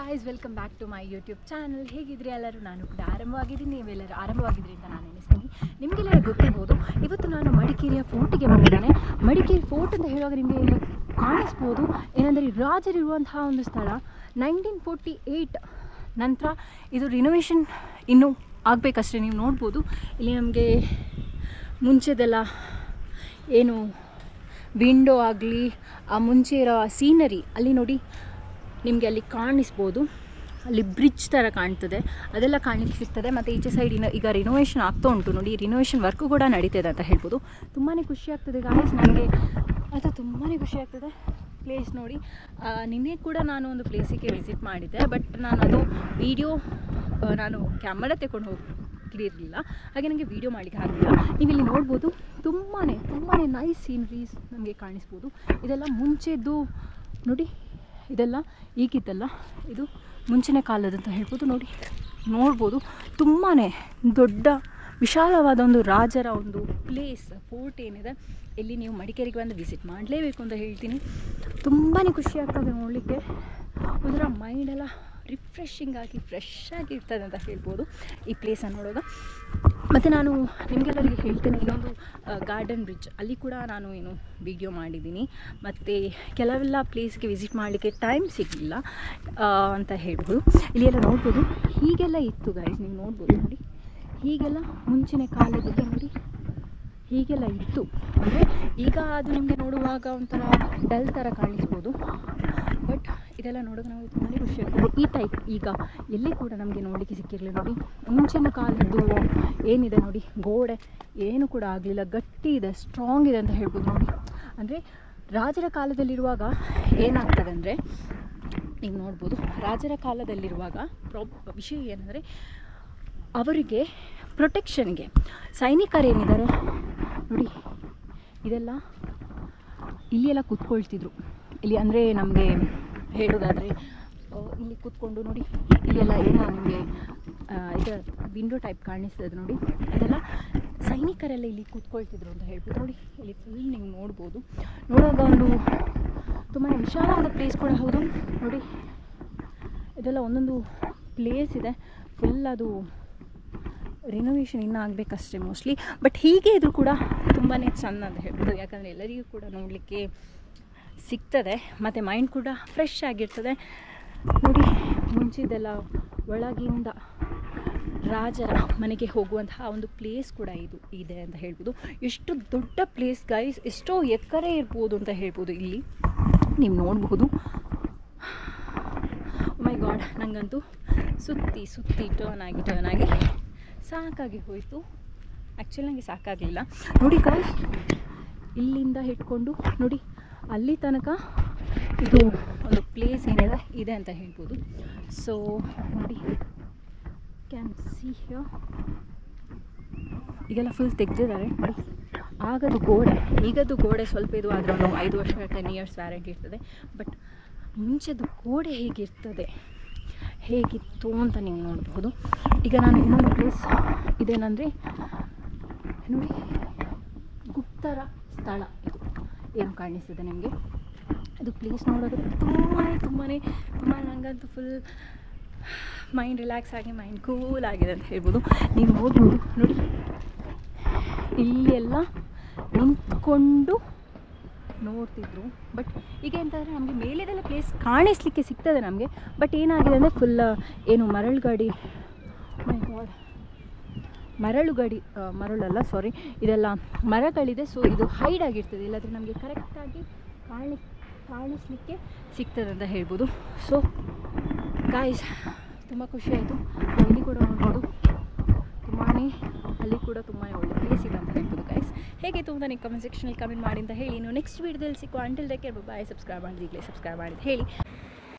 Guys, welcome back to my YouTube channel. ಹೇಗಿದ್ರಿ ಎಲ್ಲರೂ? ನಾನು ಕೂಡ ಆರಂಭವಾಗಿದ್ದೀನಿ, ನೀವೆಲ್ಲರೂ ಆರಂಭವಾಗಿದ್ರಿ ಅಂತ ನಾನು ಎನಿಸ್ತೀನಿ. ನಿಮಗೆಲ್ಲ ಗೊತ್ತಿರ್ಬೋದು, ಇವತ್ತು ನಾನು ಮಡಿಕೇರಿಯ ಫೋರ್ಟಿಗೆ ಬಂದಿದ್ದೇನೆ. ಮಡಿಕೇರಿ ಫೋರ್ಟ್ ಅಂತ ಹೇಳುವಾಗ ನಿಮಗೆ ಕಾಣಿಸ್ಬೋದು ಏನಂದರೆ ರಾಜರಿರುವಂತಹ ಒಂದು ಸ್ಥಳ. 1948 ನಂತರ ಇದು ರಿನೋವೇಷನ್ ಇನ್ನೂ ಆಗಬೇಕಷ್ಟೇ. ನೀವು ನೋಡ್ಬೋದು ಇಲ್ಲಿ ನಮಗೆ ಮುಂಚೆದೆಲ್ಲ ಏನು ವಿಂಡೋ ಆಗಲಿ, ಆ ಮುಂಚೆ ಇರೋ ಸೀನರಿ ಅಲ್ಲಿ ನೋಡಿ ನಿಮಗೆ ಅಲ್ಲಿ ಕಾಣಿಸ್ಬೋದು. ಅಲ್ಲಿ ಬ್ರಿಡ್ಜ್ ಥರ ಕಾಣ್ತದೆ, ಅದೆಲ್ಲ ಕಾಣಲಿಕ್ಕೆ ಸಿಗ್ತದೆ. ಮತ್ತು ಈಚೆ ಸೈಡ್ ಈಗ ರಿನೋವೇಷನ್ ಆಗ್ತಾ ಉಂಟು ನೋಡಿ, ರಿನೋವೇಷನ್ ವರ್ಕು ಕೂಡ ನಡೀತದೆ ಅಂತ ಹೇಳ್ಬೋದು. ತುಂಬಾ ಖುಷಿ ಆಗ್ತದೆ ಗಾಯ್ಸ್, ನನಗೆ ಅದು ತುಂಬಾ ಖುಷಿ ಆಗ್ತದೆ ಪ್ಲೇಸ್ ನೋಡಿ. ನಿನ್ನೆ ಕೂಡ ನಾನು ಒಂದು ಪ್ಲೇಸಿಗೆ ವಿಸಿಟ್ ಮಾಡಿದ್ದೆ, ಬಟ್ ನಾನು ಅದು ವೀಡಿಯೋ ನಾನು ಕ್ಯಾಮರಾ ತಗೊಂಡು ಹೋಗಿರಲಿಲ್ಲ, ಹಾಗೆ ನನಗೆ ವೀಡಿಯೋ ಮಾಡಲಿಕ್ಕೆ ಆಗಲಿಲ್ಲ. ನೀವಿಲ್ಲಿ ನೋಡ್ಬೋದು ತುಂಬಾ ನೈಸ್ ಸೀನರೀಸ್ ನಮಗೆ ಕಾಣಿಸ್ಬೋದು. ಇದೆಲ್ಲ ಮುಂಚೆದ್ದು ನೋಡಿ, ಇದೆಲ್ಲ ಈಗಿದ್ದಲ್ಲ, ಇದು ಮುಂಚಿನ ಕಾಲದಂತ ಹೇಳ್ಬೋದು. ನೋಡ್ಬೋದು ತುಂಬಾ ದೊಡ್ಡ ವಿಶಾಲವಾದ ಒಂದು ರಾಜರ ಒಂದು ಪ್ಲೇಸ್ ಫೋರ್ಟ್ ಏನಿದೆ, ಇಲ್ಲಿ ನೀವು ಮಡಿಕೇರಿಗೆ ಬಂದು ವಿಸಿಟ್ ಮಾಡಲೇಬೇಕು ಅಂತ ಹೇಳ್ತೀನಿ. ತುಂಬಾ ಖುಷಿ ಆಗ್ತದೆ ನೋಡಲಿಕ್ಕೆ. ಒಂಥರ ಮೈಂಡೆಲ್ಲ ರಿಫ್ರೆಶಿಂಗ್ ಆಗಿ ಫ್ರೆಶ್ ಆಗಿರ್ತದೆ ಅಂತ ಹೇಳ್ಬೋದು ಈ ಪ್ಲೇಸನ್ನು ನೋಡುವಾಗ. ಮತ್ತು ನಾನು ನಿಮಗೆಲ್ಲರಿಗೆ ಹೇಳ್ತೇನೆ, ಇನ್ನೊಂದು ಗಾರ್ಡನ್ ಬ್ರಿಡ್ಜ್ ಅಲ್ಲಿ ಕೂಡ ನಾನು ವೀಡಿಯೋ ಮಾಡಿದ್ದೀನಿ. ಮತ್ತು ಕೆಲವೆಲ್ಲ ಪ್ಲೇಸ್ಗೆ ವಿಸಿಟ್ ಮಾಡಲಿಕ್ಕೆ ಟೈಮ್ ಸಿಗಲಿಲ್ಲ ಅಂತ ಹೇಳ್ಬೋದು. ಇಲ್ಲೆಲ್ಲ ನೋಡ್ಬೋದು ಹೀಗೆಲ್ಲ ಇತ್ತು ಗೈಸ್, ನೀವು ನೋಡ್ಬೋದು ನೋಡಿ, ಹೀಗೆಲ್ಲ ಮುಂಚಿನ ಕಾಲದಲ್ಲಿ ನೋಡಿ ಹೀಗೆಲ್ಲ ಇತ್ತು. ಅಂದರೆ ಈಗ ಅದು ನಿಮಗೆ ನೋಡುವಾಗ ಒಂಥರ ಡಲ್ ಥರ ಕಾಣಿಸ್ಬೋದು, ಬಟ್ ಇದೆಲ್ಲ ನೋಡೋಕೆ ನಮಗೆ ತುಂಬಾ ಖುಷಿ ಆಗ್ತದೆ. ಈ ಟೈಪ್ ಈಗ ಎಲ್ಲಿ ಕೂಡ ನಮಗೆ ನೋಡಲಿಕ್ಕೆ ಸಿಕ್ಕಿರಲಿಲ್ಲ ನೋಡಿ. ಮುಂಚಿನ ಕಾಲದ್ದು ಏನಿದೆ ನೋಡಿ, ಗೋಡೆ ಏನು ಕೂಡ ಆಗಲಿಲ್ಲ, ಗಟ್ಟಿ ಇದೆ, ಸ್ಟ್ರಾಂಗ್ ಇದೆ ಅಂತ ಹೇಳ್ಬೋದು ನೋಡಿ. ಅಂದರೆ ರಾಜರ ಕಾಲದಲ್ಲಿರುವಾಗ ಏನಾಗ್ತದೆ ಅಂದರೆ, ನೀವು ನೋಡ್ಬೋದು ರಾಜರ ಕಾಲದಲ್ಲಿರುವಾಗ ವಿಷಯ ಏನಂದರೆ, ಅವರಿಗೆ ಪ್ರೊಟೆಕ್ಷನ್ಗೆ ಸೈನಿಕರೇನಿದ್ದಾರೆ ನೋಡಿ, ಇದೆಲ್ಲ ಇಲ್ಲೆಲ್ಲ ಕೂತ್ಕೊಳ್ತಿದ್ರು. ಇಲ್ಲಿ ಅಂದರೆ ನಮಗೆ ಹೇಳೋದಾದರೆ ಇಲ್ಲಿ ಕೂತ್ಕೊಂಡು ನೋಡಿ, ಇಲ್ಲೆಲ್ಲ ಏನೋ ನಿಮಗೆ ಇದು ವಿಂಡೋ ಟೈಪ್ ಕಾಣಿಸ್ತದೆ ನೋಡಿ, ಅದೆಲ್ಲ ಸೈನಿಕರೆಲ್ಲ ಇಲ್ಲಿ ಕೂತ್ಕೊಳ್ತಿದ್ರು ಅಂತ ಹೇಳ್ಬೋದು ನೋಡಿ. ಇಲ್ಲಿ ಫುಲ್ ನೀವು ನೋಡ್ಬೋದು, ನೋಡುವಾಗ ಒಂದು ತುಂಬಾ ವಿಶಾಲವಾದ ಪ್ಲೇಸ್ ಕೂಡ ಹೌದು ನೋಡಿ. ಇದೆಲ್ಲ ಒಂದೊಂದು ಪ್ಲೇಸ್ ಇದೆ, ಫುಲ್ ಅದು ರಿನೋವೇಷನ್ ಇನ್ನೂ ಆಗಬೇಕಷ್ಟೇ ಮೋಸ್ಟ್ಲಿ. ಬಟ್ ಹೀಗೆ ಇದ್ರೂ ಕೂಡ ತುಂಬಾ ಚೆಂದ ಅಂತ ಹೇಳ್ಬೋದು, ಯಾಕಂದರೆ ಎಲ್ಲರಿಗೂ ಕೂಡ ನೋಡಲಿಕ್ಕೆ ಸಿಗ್ತದೆ ಮತ್ತು ಮೈಂಡ್ ಕೂಡ ಫ್ರೆಶ್ ಆಗಿರ್ತದೆ ನೋಡಿ. ಮುಂಚಿದೆಲ್ಲ ಒಳಗಿಂದ ರಾಜರ ಮನೆಗೆ ಹೋಗುವಂತಹ ಒಂದು ಪ್ಲೇಸ್ ಕೂಡ ಇದು ಇದೆ ಅಂತ ಹೇಳ್ಬೋದು. ಎಷ್ಟು ದೊಡ್ಡ ಪ್ಲೇಸ್ ಗೈಸ್, ಎಷ್ಟೋ ಎಕರೆ ಇರ್ಬೋದು ಅಂತ ಹೇಳ್ಬೋದು. ಇಲ್ಲಿ ನೀವು ನೋಡಬಹುದು. ಮೈ ಗಾಡ್, ನನಗಂತೂ ಸುತ್ತಿ ಟರ್ನ್ ಆಗಿ ಸಾಕಾಗಿ ಹೋಯಿತು. ಆ್ಯಕ್ಚುಲಿ ನನಗೆ ಸಾಕಾಗಲಿಲ್ಲ ನೋಡಿ ಗೈಸ್. ಇಲ್ಲಿಂದ ಹಿಡ್ಕೊಂಡು ನೋಡಿ ಅಲ್ಲಿ ತನಕ ಇದು ಒಂದು ಪ್ಲೇಸ್ ಏನಿದೆ ಇದೆ ಅಂತ ಹೇಳ್ಬೋದು. ಸೊ ನೋಡಿ, ಕ್ಯಾನ್ ಸಿ ಹಿಯರ್ ಈಗೆಲ್ಲ ಫುಲ್ ತೆಗೆದಿದ್ದಾರೆ ನೋಡಿ. ಆಗದು ಗೋಡೆ, ಈಗದ್ದು ಗೋಡೆ ಸ್ವಲ್ಪ ಇದು ಆದರೆ ಒಂದು 5 ವರ್ಷ 10 ಇಯರ್ಸ್ ವ್ಯಾರಂಟಿ ಇರ್ತದೆ. ಬಟ್ ಮುಂಚೆದು ಗೋಡೆ ಹೇಗಿತ್ತು ಅಂತ ನೀವು ನೋಡ್ಬೋದು. ಈಗ ನಾನು ಇನ್ನೊಂದು ಪ್ಲೇಸ್ ಇದೇನೆಂದರೆ ನೋಡಿ, ಗುಪ್ತರ ಸ್ಥಳ ಇದು ಏನು ಕಾಣಿಸ್ತದೆ ನಿಮಗೆ. ಇದು ಪ್ಲೇಸ್ ನೋಡೋದು ತುಂಬಾ ನನಗಂತೂ ಫುಲ್ ಮೈಂಡ್ ರಿಲ್ಯಾಕ್ಸ್ ಆಗಿ ಮೈಂಡ್ ಕೂಲ್ ಆಗಿದೆ ಅಂತ ಹೇಳ್ಬೋದು. ನೀವು ನೋಡ್ಬೋದು ನೋಡಿ, ಇಲ್ಲಿ ಎಲ್ಲ ನಿಂತ್ಕೊಂಡು ನೋಡ್ತಿದ್ರು. ಬಟ್ ಈಗ ಎಂತಂದರೆ ನಮಗೆ ಮೇಲೆದೆಲ್ಲ ಪ್ಲೇಸ್ ಕಾಣಿಸ್ಲಿಕ್ಕೆ ಸಿಗ್ತದೆ ನಮಗೆ, ಬಟ್ ಏನಾಗಿದೆ ಅಂದರೆ ಫುಲ್ ಏನು ಮರಳುಗಾಡಿ, ಮೈ ಗಾಡ್, ಮರಳಲ್ಲ ಸಾರಿ, ಇದೆಲ್ಲ ಮರಗಳಿದೆ. ಸೊ ಇದು ಹೈಡ್ ಆಗಿರ್ತದೆ, ಇಲ್ಲಾಂದರೆ ನಮಗೆ ಕರೆಕ್ಟಾಗಿ ಕಾಣಿಸ್ಲಿಕ್ಕೆ ಸಿಗ್ತದೆ ಅಂತ ಹೇಳ್ಬೋದು. ಸೊ ಗಾಯ್ಸ್, ತುಂಬ ಖುಷಿ ಆಯಿತು. ಇಲ್ಲಿ ಕೂಡ ನೋಡ್ಬೋದು ಅಲ್ಲಿ ಕೂಡ ತುಂಬಾ ಒಳ್ಳೆ ಪ್ಲೇಸ್ ಇದೆ ಅಂತ ಹೇಳ್ಬೋದು ಗೈಸ್. ಹೇಗಿತ್ತು ಅಂತ ನೀವು ಕಮೆಂಟ್ ಸೆಕ್ಷನಲ್ಲಿ ಕಮೆಂಟ್ ಮಾಡಿ ಅಂತ ಹೇಳಿ. ನೀವು ನೆಕ್ಸ್ಟ್ ವೀಡಿಯೋದಲ್ಲಿ ಸಿಕ್ಕುವ. ಅಂಟಿಲ್ ಟೇಕ್ ಕೇರ್, ಬಾಯ್. ಸಬ್ಸ್ಕ್ರೈಬ್ ಮಾಡಿದ್ರೆ ಈಗಲೇ ಸಬ್ಸ್ಕ್ರೈಬ್ ಮಾಡಿದ್ದು ಹೇಳಿ.